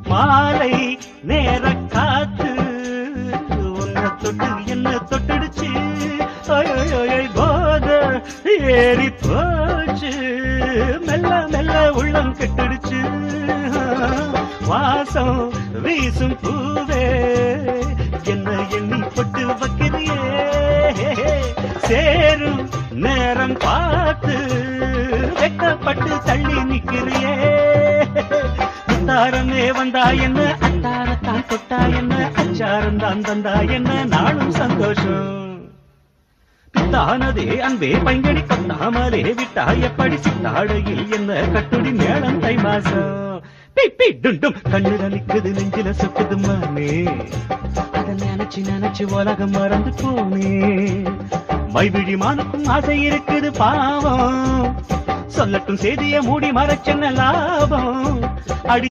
மாலை நேர காத்து உன்னை தொட்டு என்ன தொட்டுடுச்சு போத ஏறி போச்சு மெல்ல மெல்ல உள்ளம் கெட்டுடுச்சு வாசம் வீசும் பூவே என்ன எண்ணி போட்டு வைக்கிறியே சேரும் நேரம் பார்த்து வெட்டப்பட்டு தள்ளி நிக்கிறியே அத்தாரமே வந்தா என்ன அத்தாரத்தான் தொட்டா என்ன அச்சாரம் தான் தந்தா என்ன நாளும் சந்தோஷம் பித்தானதே அன்பே பைங்கடி கொத்தாமலே விட்டா எப்படி சித்தாடையில் என்ன கட்டுடி மேளம் தை மாசம் பிப்பி டுண்டும் கண்ணுல நிக்குது நெஞ்சில சுக்குது மானே அத நினைச்சு நினைச்சு உலகம் மறந்து போனே மைவிழி மானுக்கும் ஆசை இருக்குது பாவம் சொல்லட்டும் செய்திய மூடி மறைச்சென்ன லாபம்